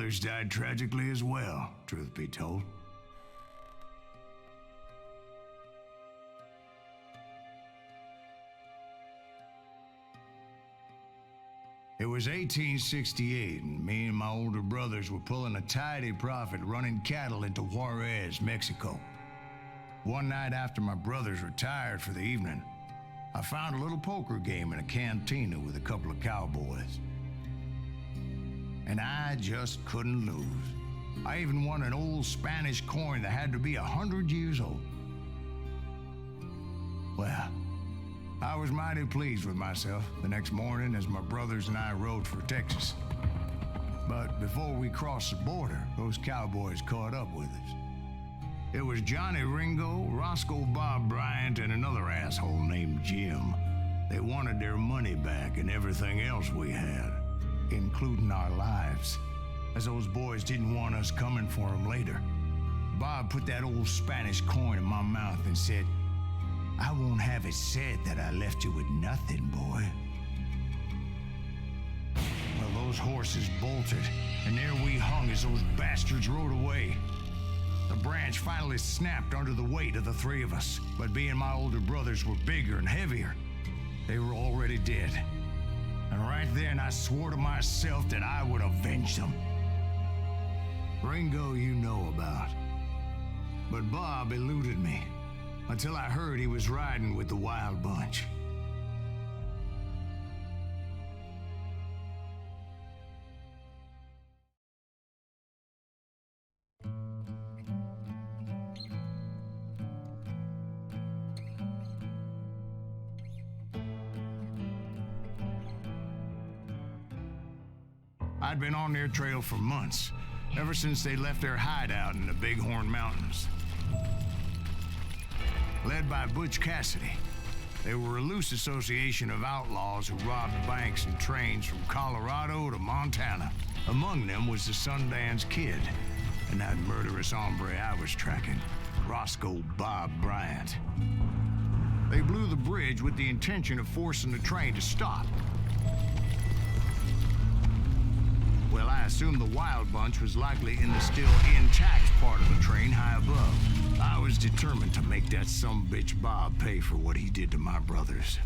brothers died tragically as well, truth be told. It was 1868, and me and my older brothers were pulling a tidy profit running cattle into Juarez, Mexico. One night after my brothers retired for the evening, I found a little poker game in a cantina with a couple of cowboys. And I just couldn't lose. I even won an old Spanish coin that had to be 100 years old. Well, I was mighty pleased with myself the next morning as my brothers and I rode for Texas. But before we crossed the border, those cowboys caught up with us. It was Johnny Ringo, Roscoe Bob Bryant, and another asshole named Jim. They wanted their money back and everything else we had, including our lives, as those boys didn't want us coming for them later. Bob put that old Spanish coin in my mouth and said, "I won't have it said that I left you with nothing, boy." Well, those horses bolted, and there we hung as those bastards rode away. The branch finally snapped under the weight of the three of us, but being my older brothers were bigger and heavier, they were already dead. And right then I swore to myself that I would avenge them. Ringo you know about, but Bob eluded me until I heard he was riding with the Wild Bunch. I'd been on their trail for months, ever since they left their hideout in the Bighorn Mountains. Led by Butch Cassidy, they were a loose association of outlaws who robbed banks and trains from Colorado to Montana. Among them was the Sundance Kid, and that murderous hombre I was tracking, Roscoe Bob Bryant. They blew the bridge with the intention of forcing the train to stop. Well, I assumed the Wild Bunch was likely in the still intact part of the train high above. I was determined to make that sumbitch Bob pay for what he did to my brothers.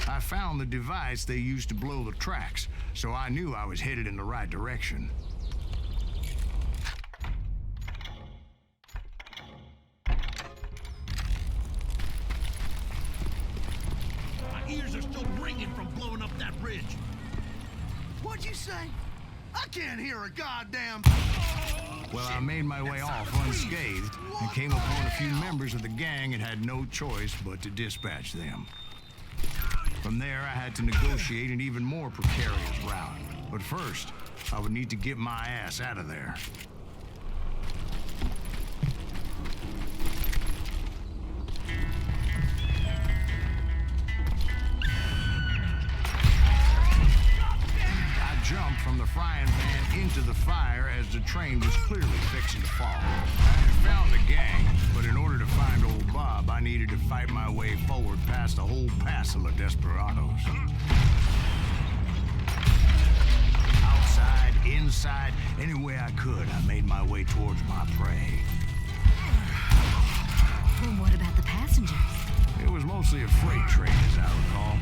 I found the device they used to blow the tracks, so I knew I was headed in the right direction. My ears are still ringing from blowing up that bridge. What'd you say? I can't hear a goddamn... Well, I made my way off unscathed and came upon a few members of the gang and had no choice but to dispatch them. From there, I had to negotiate an even more precarious route. But first, I would need to get my ass out of there. I jumped from the frying pan into the fire as the train was clearly fixing to fall. I had found the gang, but in order to find old Bob, I needed to fight my way forward past a whole passel of desperados. Outside, inside, any way I could, I made my way towards my prey. Well, what about the passengers? It was mostly a freight train, as I recall.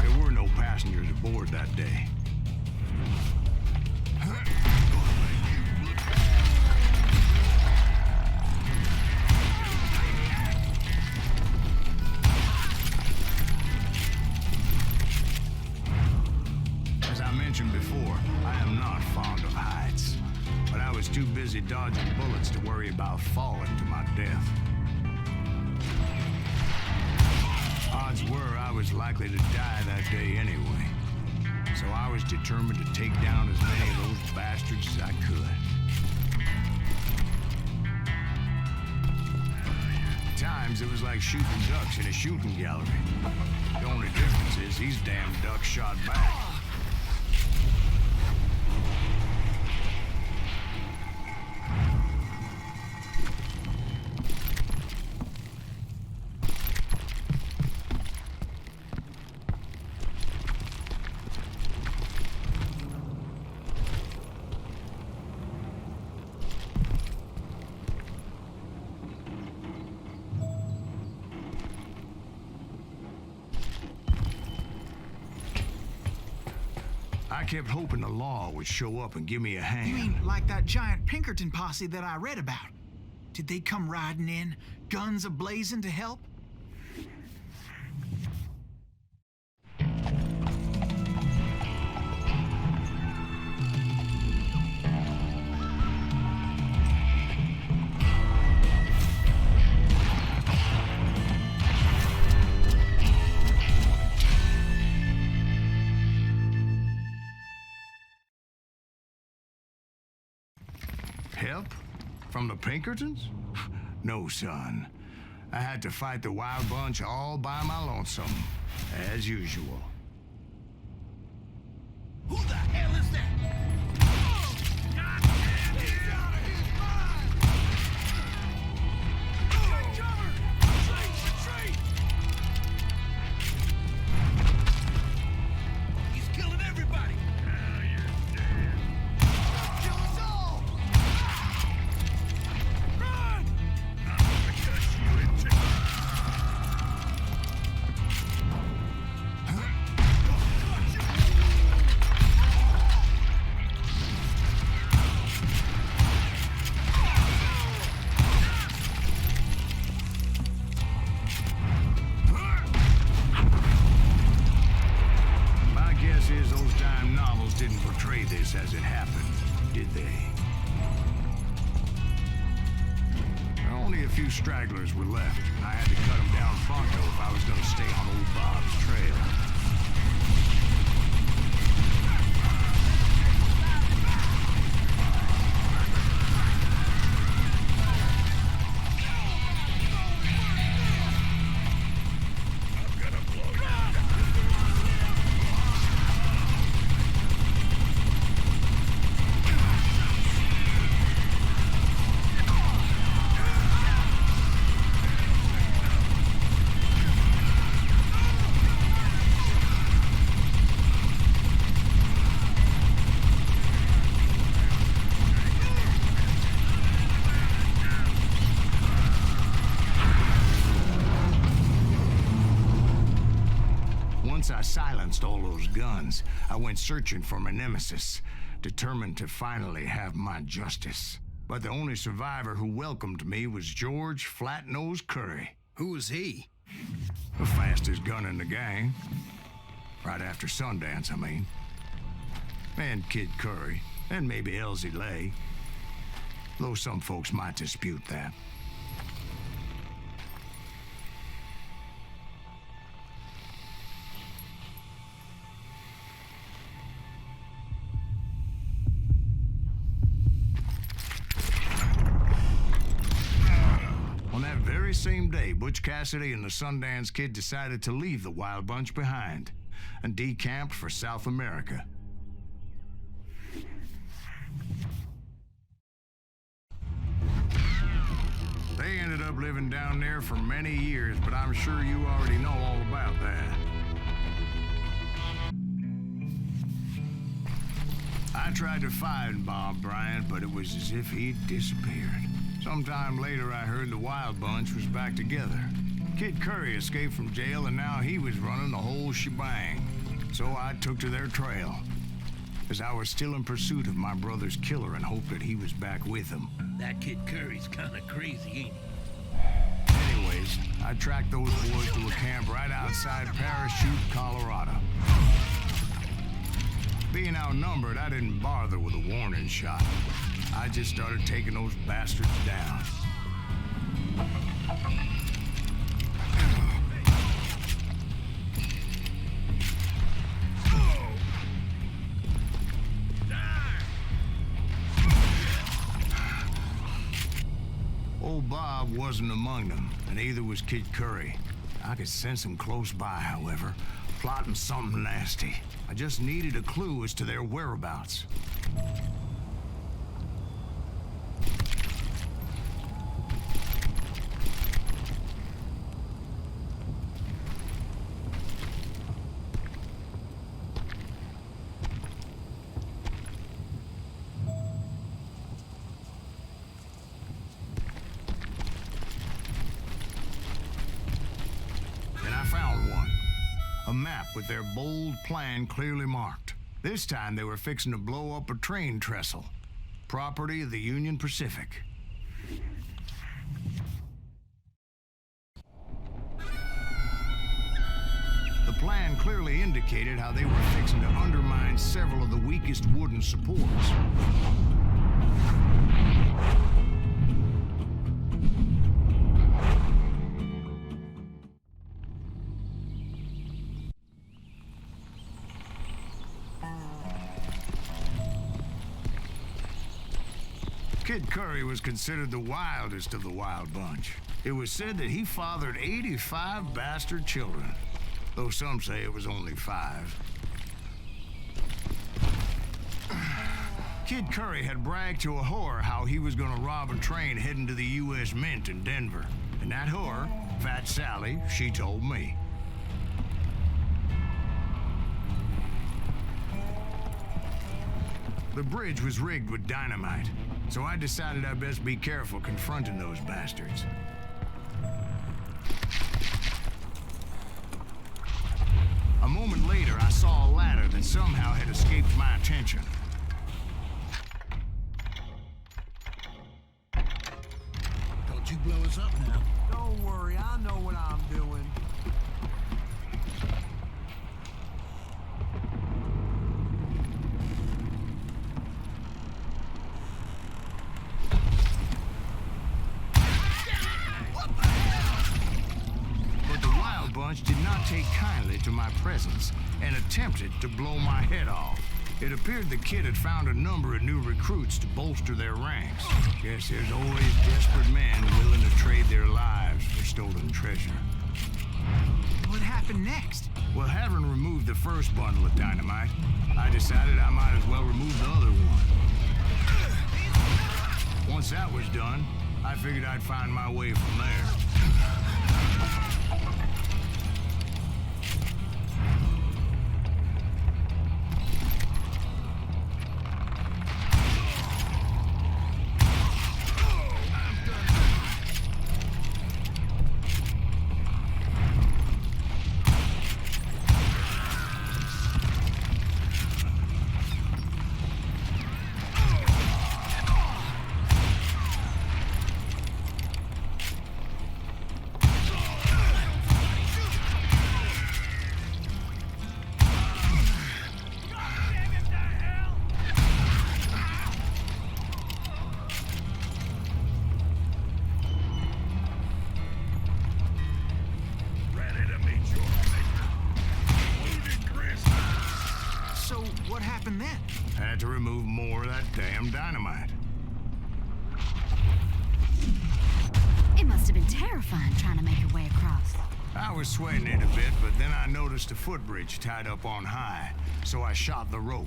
There were no passengers aboard that day. As I mentioned before, I am not fond of heights, but I was too busy dodging bullets to worry about falling to my death. Odds were I was likely to die that day anyway, so I was determined to take down as many of those bastards as I could. times it was like shooting ducks in a shooting gallery. The only difference is these damn ducks shot back. I kept hoping the law would show up and give me a hand. You mean like that giant Pinkerton posse that I read about? Did they come riding in, guns a-blazing to help? Help? From the Pinkertons? No, son. I had to fight the Wild Bunch all by my lonesome, as usual. Who the hell is that? God damn, he's out of his mind! Take cover! Retreat! He's killing everybody! Now you're dead. Kill us all! Run! I'm gonna cut you into... My guess is those dime novels didn't portray this as it happened, did they? Only a few stragglers were left, and I had to cut them down pronto if I was going to stay on old Bob's trail. I'm gonna blow you up! Once I silenced all those guns, I went searching for my nemesis, determined to finally have my justice. But the only survivor who welcomed me was George Flat-Nose Curry. Who was he? The fastest gun in the gang. Right after Sundance, I mean. And Kid Curry, and maybe Elsie Lay. Though some folks might dispute that. On that very same day, Butch Cassidy and the Sundance Kid decided to leave the Wild Bunch behind and decamped for South America. They ended up living down there for many years, but I'm sure you already know all about that. I tried to find Bob Bryant, but it was as if he'd disappeared. Sometime later, I heard the Wild Bunch was back together. Kid Curry escaped from jail, and now he was running the whole shebang. So I took to their trail, as I was still in pursuit of my brother's killer and hoped that he was back with him. That Kid Curry's kinda crazy, ain't he? Anyways, I tracked those boys to a camp right outside Parachute, Colorado. Being outnumbered, I didn't bother with a warning shot. I just started taking those bastards down. Old Bob Bob wasn't among them, and neither was Kid Curry. I could sense him close by, however, plotting something nasty. I just needed a clue as to their whereabouts. With their bold plan clearly marked. This time they were fixing to blow up a train trestle, property of the Union Pacific. The plan clearly indicated how they were fixing to undermine several of the weakest wooden supports. Kid Curry was considered the wildest of the wild bunch. It was said that he fathered 85 bastard children, though some say it was only 5. Kid Curry had bragged to a whore how he was gonna rob a train heading to the U.S. Mint in Denver. And that whore, Fat Sally, she told me. The bridge was rigged with dynamite, so I decided I'd best be careful confronting those bastards. A moment later, I saw a ladder that somehow had escaped my attention. Don't you blow us up now. Don't worry, I know what I'm doing. Did not take kindly to my presence and attempted to blow my head off. It appeared the kid had found a number of new recruits to bolster their ranks. Guess there's always desperate men willing to trade their lives for stolen treasure. What happened next? Well, having removed the first bundle of dynamite, I decided I might as well remove the other one. Once that was done, I figured I'd find my way from there. Had to remove more of that damn dynamite. It must have been terrifying trying to make your way across. I was sweating it a bit, but then I noticed a footbridge tied up on high, so I shot the rope.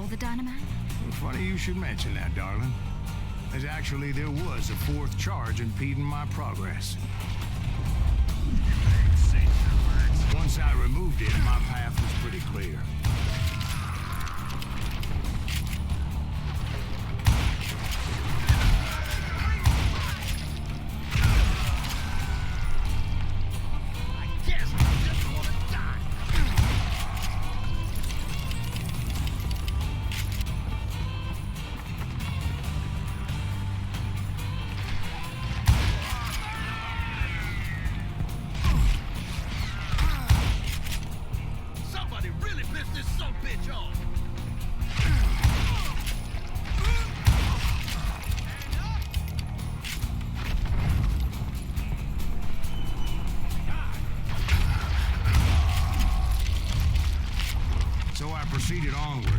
The dynamite? Funny you should mention that, darling. As actually there was a 4th charge impeding my progress. Once I removed it, my path was pretty clear. proceeded onward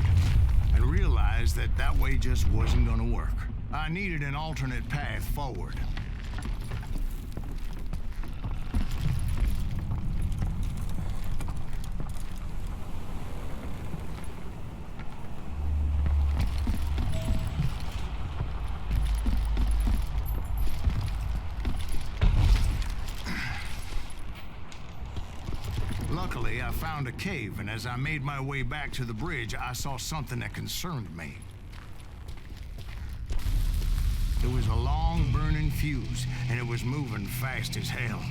and realized that that way just wasn't gonna work. I needed an alternate path forward. Luckily, I found a cave, and as I made my way back to the bridge, I saw something that concerned me. It was a long burning fuse, and it was moving fast as hell.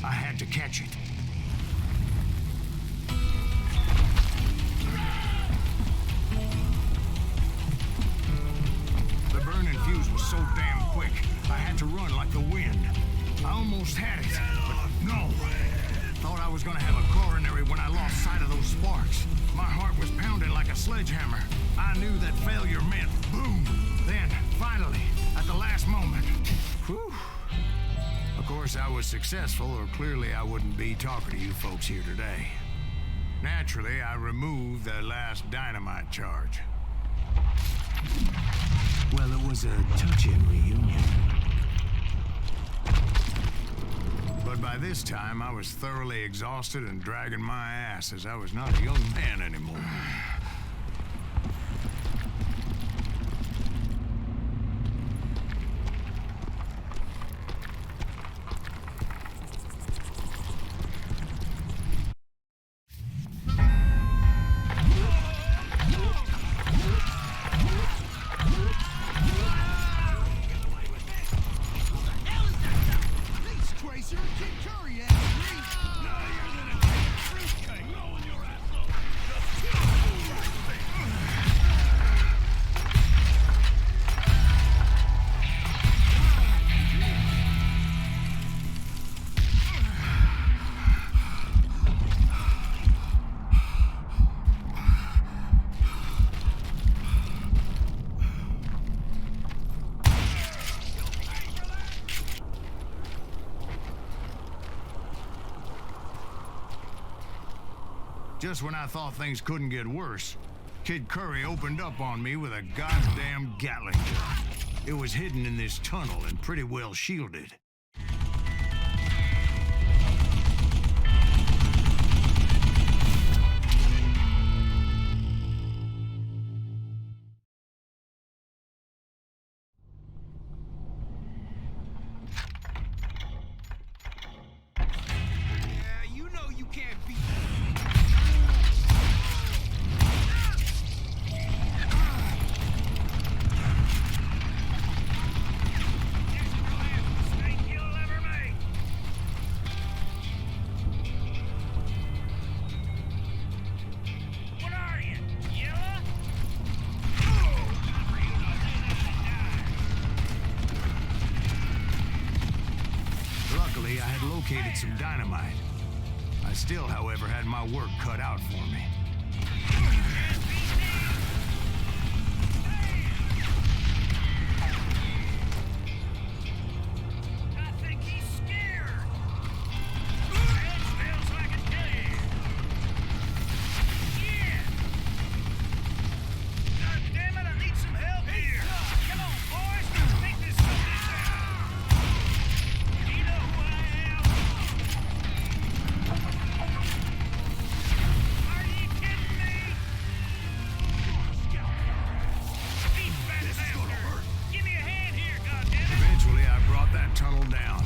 I had to catch it. The burning fuse was so damn quick, I had to run like the wind. I almost had it, but no. Thought I was gonna have a coronary when I lost sight of those sparks. My heart was pounding like a sledgehammer. I knew that failure meant boom. Then, finally, at the last moment, whew. Of course, I was successful, or clearly I wouldn't be talking to you folks here today. Naturally, I removed the last dynamite charge. Well, it was a touching reunion. But by this time, I was thoroughly exhausted and dragging my ass as I was not a young man anymore. Just when I thought things couldn't get worse, Kid Curry opened up on me with a goddamn Gatling gun. It was hidden in this tunnel and pretty well shielded. Located some dynamite. I still, however, had my work cut out for me. I think he's scared. It smells like a dead. Yeah. God damn it, I need some help here. Come on, boys, let's take this subject down. You know who I am? Are you kidding me? He's fat as hell. Give me a hand here, goddammit. Eventually, I brought that tunnel down.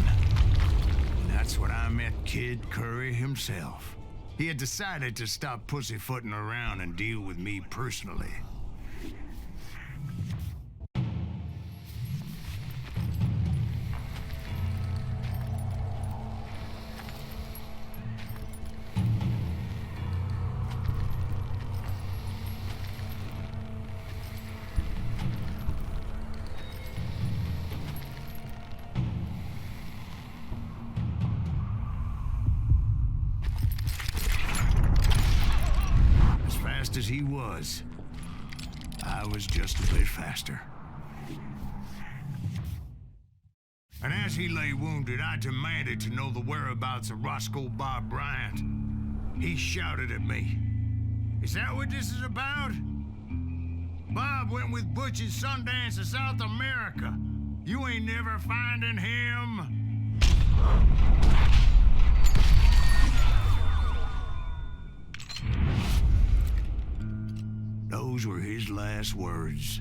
And that's when I met Kid Curry himself. He had decided to stop pussyfooting around and deal with me personally. As he was, I was just a bit faster. And as he lay wounded, I demanded to know the whereabouts of Roscoe Bob Bryant. He shouted at me, Is that what this is about? Bob went with Butch's Sundance to South America. You ain't never finding him. Those were his last words.